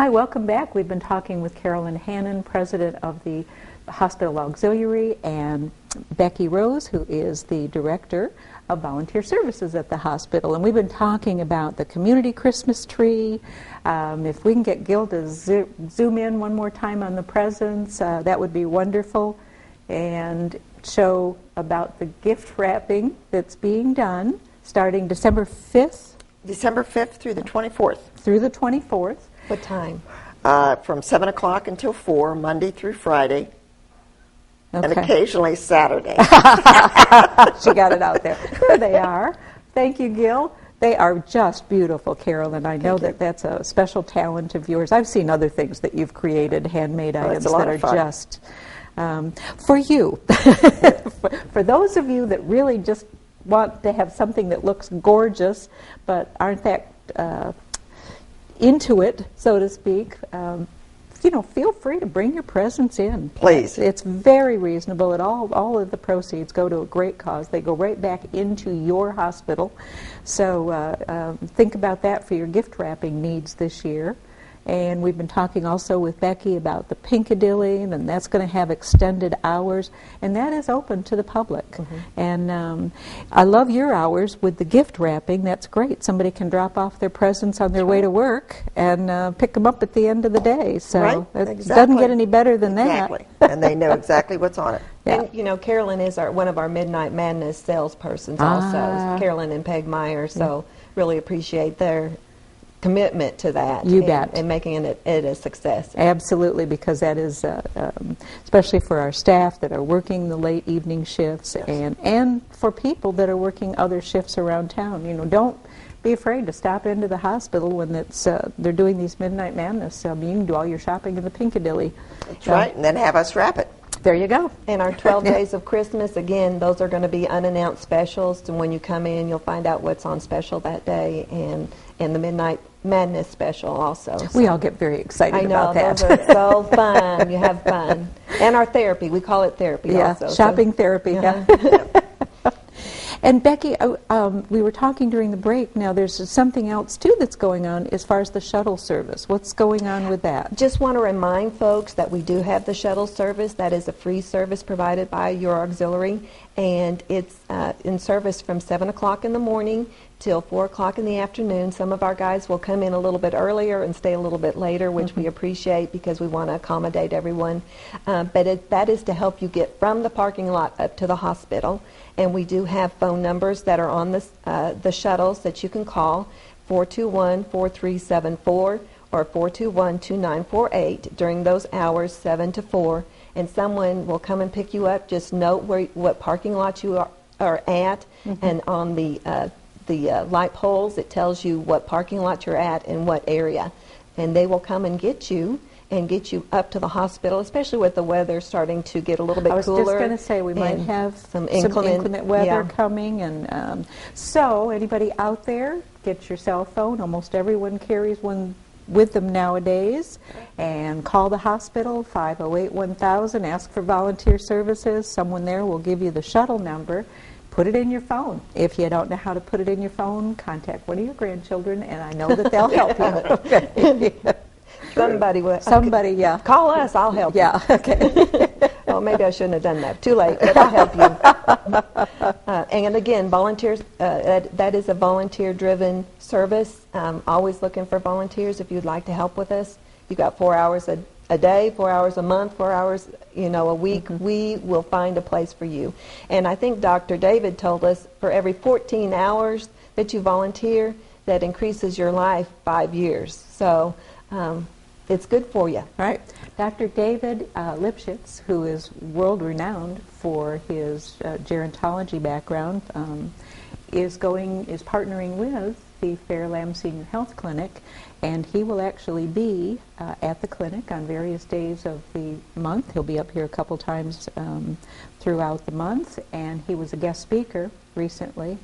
Hi, welcome back. We've been talking with Carolyn Hannon, president of the Hospital Auxiliary, and Becky Rose, who is the director of volunteer services at the hospital. And we've been talking about the community Christmas tree. If we can get Gil to zoom in one more time on the presents, that would be wonderful. And show about the gift wrapping that's being done starting December 5th. December 5th through the 24th. Through the 24th. What time? From 7 o'clock until 4, Monday through Friday, and occasionally Saturday. She got it out there. There they are. Thank you, Gil. They are just beautiful, Carolyn. I know that that's a special talent of yours. I've seen other things that you've created, handmade items that are just for you. For those of you that really just want to have something that looks gorgeous but aren't that into it, so to speak, feel free to bring your presents in. Please. It's very reasonable. All of the proceeds go to a great cause. They go right back into your hospital. So think about that for your gift wrapping needs this year. And we've been talking also with Becky about the Pinkadilly, and that's going to have extended hours, and that is open to the public. And I love your hours with the gift wrapping. That's great. Somebody can drop off their presents on their way to work and pick them up at the end of the day. So it doesn't get any better than that. And they know exactly what's on it. Yeah. And, Carolyn is one of our Midnight Madness salespersons also, Carolyn and Peg Meyer, so really appreciate their commitment to that. You bet. And making it a success. Absolutely, because that is, especially for our staff that are working the late evening shifts, and for people that are working other shifts around town. Don't be afraid to stop into the hospital when they're doing these Midnight Madness. You can do all your shopping in the Pinkadilly. That's right, and then have us wrap it. There you go. And our 12 days of Christmas, again, those are going to be unannounced specials, and when you come in, you'll find out what's on special that day, and the Midnight Madness special also. We all get very excited about that. I know, those are so fun. You have fun. And our therapy, we call it therapy also. Shopping therapy, And Becky, we were talking during the break. Now there's something else too that's going on as far as the shuttle service. What's going on with that? Just want to remind folks that we do have the shuttle service. That is a free service provided by your auxiliary, and it's in service from 7 o'clock in the morning till 4 o'clock in the afternoon. Some of our guys will come in a little bit earlier and stay a little bit later, which we appreciate because we want to accommodate everyone. But that is to help you get from the parking lot up to the hospital. And we do have phone numbers that are on the shuttles that you can call, 421-4374 or 421-2948 during those hours, 7 to 4. And someone will come and pick you up. Just note what parking lot you are at, and on the light poles it tells you what parking lot you're at and what area. And they will come and get you up to the hospital, especially with the weather starting to get a little bit cooler. I was just going to say we might have some inclement weather coming. And so anybody out there, get your cell phone. Almost everyone carries one with them nowadays. And call the hospital, 508-1000, ask for volunteer services. Someone there will give you the shuttle number. Put it in your phone. If you don't know how to put it in your phone, contact one of your grandchildren, and I know that they'll help you. Somebody will. Somebody, Call us, I'll help you. Okay. Well, maybe I shouldn't have done that. Too late, but I'll help you. And again, volunteers, that is a volunteer-driven service. Always looking for volunteers if you'd like to help with us. You've got 4 hours a day, 4 hours a month, 4 hours a week. We will find a place for you. And I think Dr. David told us for every 14 hours that you volunteer, that increases your life 5 years. So it's good for you. Right. Dr. David Lipschitz, who is world-renowned for his gerontology background, is partnering with the Fairlamb Senior Health Clinic, and he will actually be at the clinic on various days of the month. He'll be up here a couple times throughout the month, and he was a guest speaker recently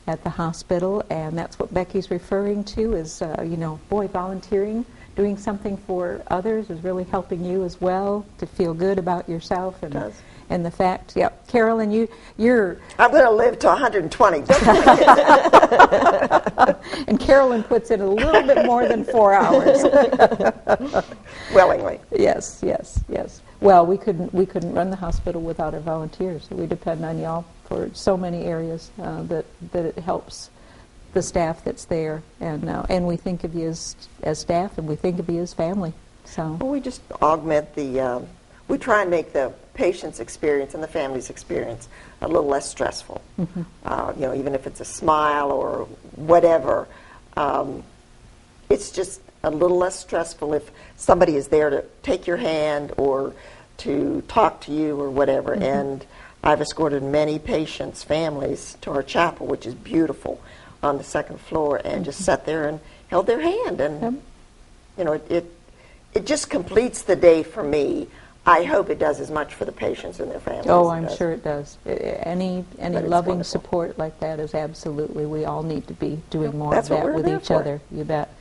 at the hospital, and that's what Becky's referring to is, volunteering, doing something for others is really helping you as well to feel good about yourself. And And the fact, yeah, Carolyn, you're... I'm going to live to 120. And Carolyn puts in a little bit more than 4 hours. Willingly. Yes, yes, yes. Well, we couldn't run the hospital without our volunteers. We depend on y'all for so many areas that it helps the staff that's there, and we think of you as staff, and we think of you as family. So well, we just augment the. We try and make the patient's experience and the family's experience a little less stressful. Mm-hmm. Even if it's a smile or whatever, it's just a little less stressful if somebody is there to take your hand or to talk to you or whatever. Mm-hmm. And I've escorted many patients' families to our chapel, which is beautiful, on the second floor, and mm-hmm. just sat there and held their hand. And, it just completes the day for me. I hope it does as much for the patients and their families. Oh, I'm sure it does. Any loving support like that is absolutely, we all need to be doing more of that with each other, you bet.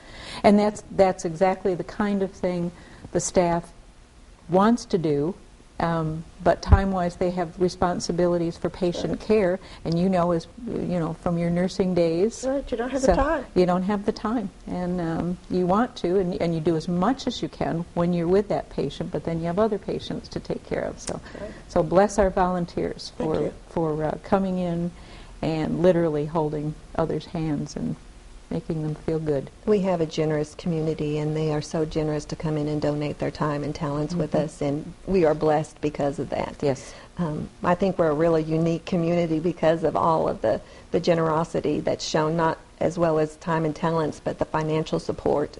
And that's exactly the kind of thing the staff wants to do, but time-wise they have responsibilities for patient care, and from your nursing days. Right, you don't have the time. You don't have the time, and you want to, and you do as much as you can when you're with that patient, but then you have other patients to take care of. So bless our volunteers for coming in and literally holding others' hands and making them feel good. We have a generous community, and they are so generous to come in and donate their time and talents mm-hmm. with us, and we are blessed because of that. Yes. I think we're a really unique community because of all of the generosity that's shown, not as well as time and talents, but the financial support,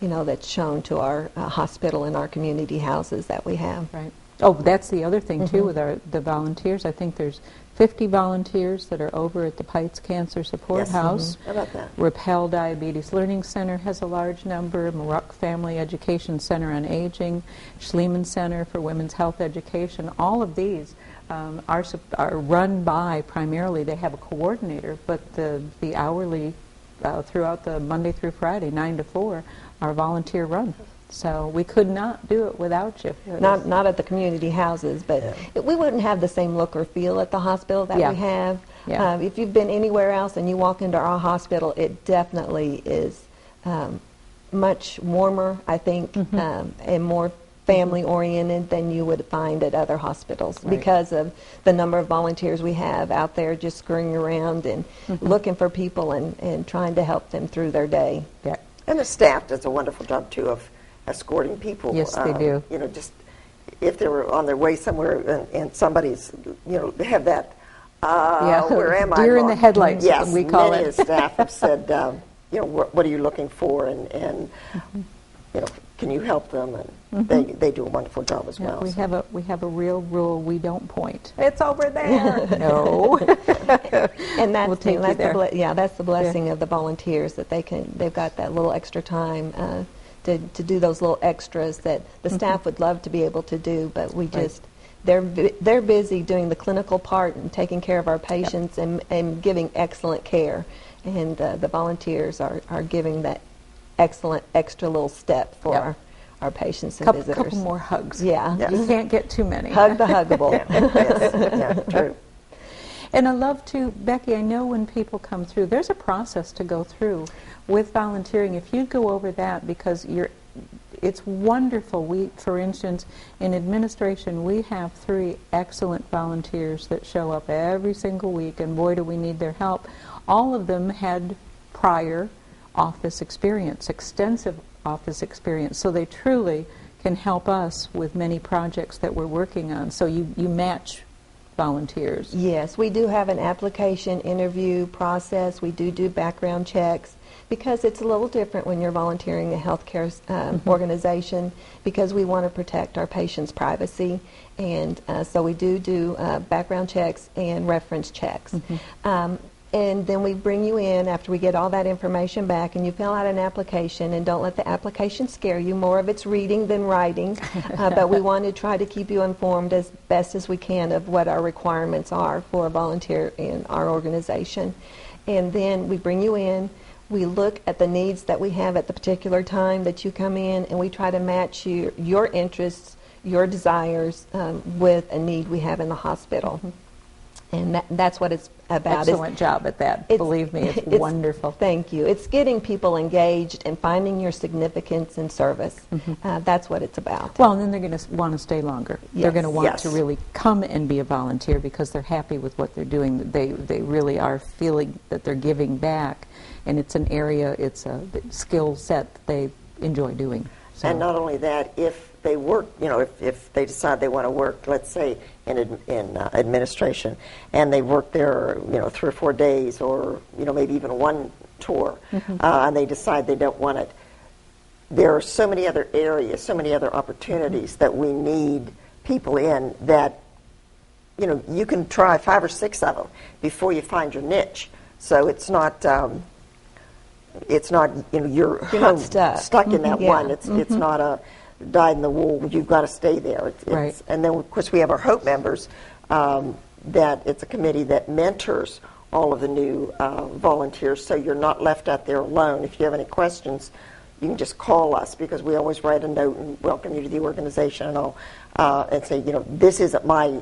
that's shown to our hospital and our community houses that we have. Right. Oh, that's the other thing, too, mm-hmm. with the volunteers. I think there's 50 volunteers that are over at the Pites Cancer Support House. Mm-hmm. How about that? Rappel Diabetes Learning Center has a large number. Muruck Family Education Center on Aging. Schliemann Center for Women's Health Education. All of these are run by, primarily, they have a coordinator, but the hourly, throughout the Monday through Friday, 9 to 4, are volunteer run. So we could not do it without you. Not at the community houses, but we wouldn't have the same look or feel at the hospital that we have. Yeah. If you've been anywhere else and you walk into our hospital, it definitely is much warmer, I think, mm-hmm. And more family-oriented than you would find at other hospitals because of the number of volunteers we have out there just scurrying around and mm-hmm. looking for people and trying to help them through their day. Yeah. And the staff does a wonderful job, too, of escorting people. Yes, they do. Just if they were on their way somewhere and somebody's, they have that, where am I? Deer in the headlights, yes, we call many it. of the staff have said, what are you looking for? And mm-hmm. Can you help them? And mm-hmm. they do a wonderful job as well. We have a real rule: we don't point. It's over there. No. And that's we'll take you there. That's the blessing of the volunteers, that they've got that little extra time to do those little extras that the staff would love to be able to do, but we just they're busy doing the clinical part and taking care of our patients and giving excellent care, and the volunteers are giving that excellent extra little step for our patients and visitors. A couple more hugs. Yeah. Yes. You can't get too many. Hug the huggable. Yes. True. And I love to, Becky, I know when people come through, there's a process to go through with volunteering. If you go over that, because it's wonderful. For instance, in administration, we have 3 excellent volunteers that show up every single week, and boy, do we need their help. All of them had prior office experience, extensive office experience, so they truly can help us with many projects that we're working on. So you match volunteers. Yes, we do have an application interview process. We do background checks, because it's a little different when you're volunteering a healthcare organization, because we want to protect our patients' privacy, and so we do background checks and reference checks. And then we bring you in after we get all that information back, and you fill out an application, and don't let the application scare you. More of it's reading than writing, but we want to try to keep you informed as best as we can of what our requirements are for a volunteer in our organization. And then we bring you in, we look at the needs that we have at the particular time that you come in, and we try to match your interests, your desires with a need we have in the hospital. And that's what it's about. Excellent job at that. Believe me, it's wonderful. Thank you. It's getting people engaged and finding your significance in service. That's what it's about. Well, and then they're going to want to stay longer. Yes. They're going to want Yes. to really come and be a volunteer because they're happy with what they're doing. They really are feeling that they're giving back, and it's an area, it's a skill set that they enjoy doing. So. And not only that, if they work, if they decide they want to work, let's say in administration, and they work there, 3 or 4 days, or maybe even one tour, and they decide they don't want it. There are so many other areas, so many other opportunities that we need people in that, you can try 5 or 6 of them before you find your niche. So it's not. You're not stuck in that one. It's not a dyed in the wool. You've got to stay there. Right. And then of course we have our Hope members. That it's a committee that mentors all of the new volunteers, so you're not left out there alone. If you have any questions, you can just call us, because we always write a note and welcome you to the organization and all, and say, this isn't my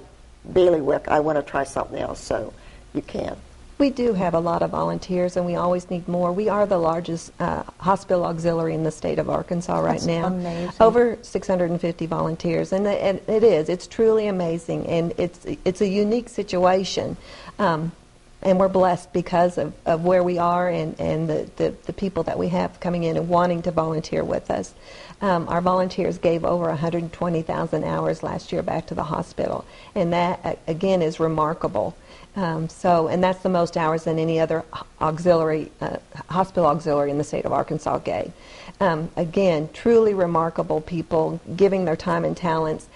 bailiwick. I want to try something else, so you can. We do have a lot of volunteers, and we always need more. We are the largest hospital auxiliary in the state of Arkansas right That's now. amazing. Over 650 volunteers, and it is. It's truly amazing, and it's a unique situation. And we're blessed because of where we are and the people that we have coming in and wanting to volunteer with us. Our volunteers gave over 120,000 hours last year back to the hospital, and that, again, is remarkable. And that's the most hours than any other auxiliary, hospital auxiliary in the state of Arkansas gave. Again, truly remarkable people giving their time and talents.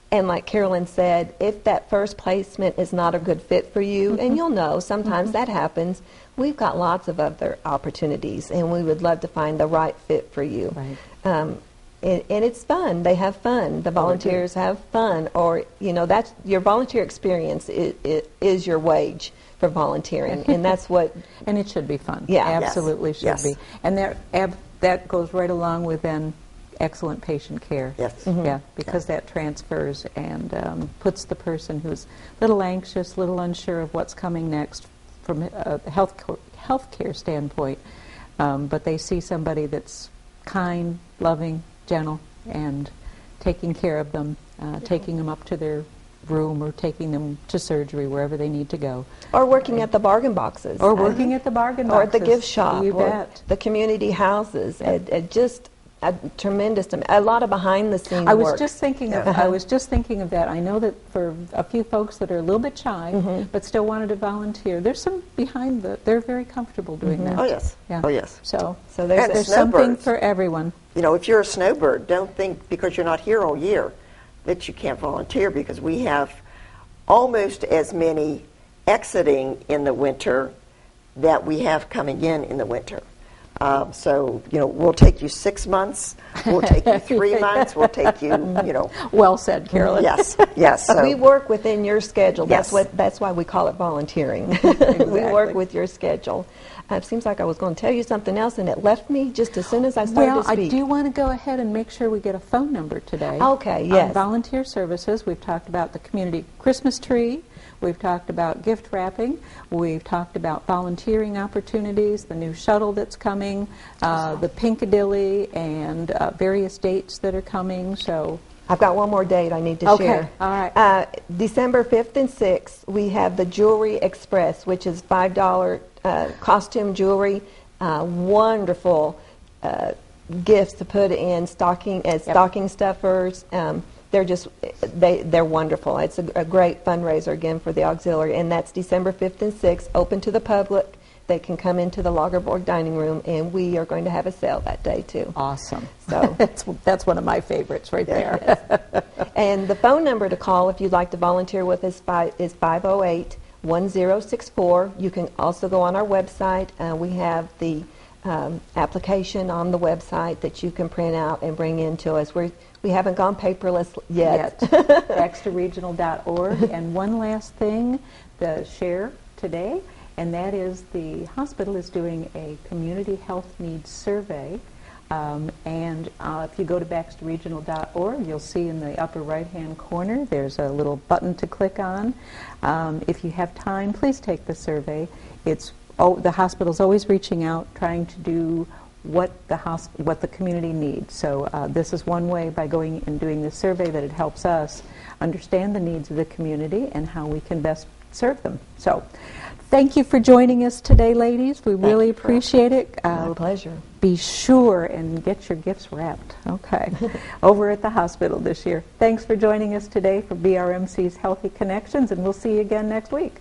And like Carolyn said, if that first placement is not a good fit for you, and you'll know sometimes that happens, we've got lots of other opportunities, and we would love to find the right fit for you. Right. And it's fun. They have fun. The volunteers have fun. Or, that's your volunteer experience is your wage for volunteering. And that's what... And it should be fun. Yeah. Absolutely should Yes. be. And that goes right along with then excellent patient care. Yes. Yeah, because that transfers and puts the person who's a little anxious, a little unsure of what's coming next from a health care standpoint. But they see somebody that's kind, loving, gentle, and taking care of them, taking them up to their room or taking them to surgery, wherever they need to go. Or working at the bargain boxes. Or working at the bargain Or boxes. at the gift shop. You or bet. the community houses. Just a tremendous, a lot of behind-the-scenes work. I was just thinking of that. I know that for a few folks that are a little bit shy, but still wanted to volunteer, there's some they're very comfortable doing that. Oh, yes. Yeah. Oh, yes. So So And there's something snowbirds. for everyone. If you're a snowbird, don't think because you're not here all year that you can't volunteer, because we have almost as many exiting in the winter that we have coming in the winter. So, we'll take you 6 months, we'll take you 3 months, we'll take you, Well said, Carolyn. Yes. So we work within your schedule. Yes. That's why we call it volunteering. We Exactly. work with your schedule. It seems like I was going to tell you something else, and it left me just as soon as I started Well, to speak. I do want to go ahead and make sure we get a phone number today. Okay, On yes. volunteer services, we've talked about the community Christmas tree. We've talked about gift wrapping. We've talked about volunteering opportunities, the new shuttle that's coming, the Pinkadilly, and various dates that are coming. So, I've got one more date I need to share. All right. December 5th and 6th, we have the Jewelry Express, which is $5 costume jewelry, wonderful gifts to put in stocking stuffers. They're wonderful. It's a great fundraiser again for the auxiliary, and that's December 5th and 6th, open to the public. They can come into the Lagerborg dining room, and we are going to have a sale that day too. Awesome. So that's one of my favorites right there. And the phone number to call if you'd like to volunteer with us is 508-1064. You can also go on our website. We have the application on the website that you can print out and bring in to us. We haven't gone paperless yet. BaxterRegional.org. And one last thing to share today, and that is the hospital is doing a community health needs survey And if you go to baxterregional.org, you'll see in the upper right-hand corner there's a little button to click on. If you have time, please take the survey. The hospital's always reaching out, trying to do what the community needs. So this is one way, by going and doing this survey, that it helps us understand the needs of the community and how we can best serve them. So thank you for joining us today, ladies. We really appreciate it. My pleasure. Be sure and get your gifts wrapped, okay, over at the hospital this year. Thanks for joining us today for BRMC's Healthy Connections, and we'll see you again next week.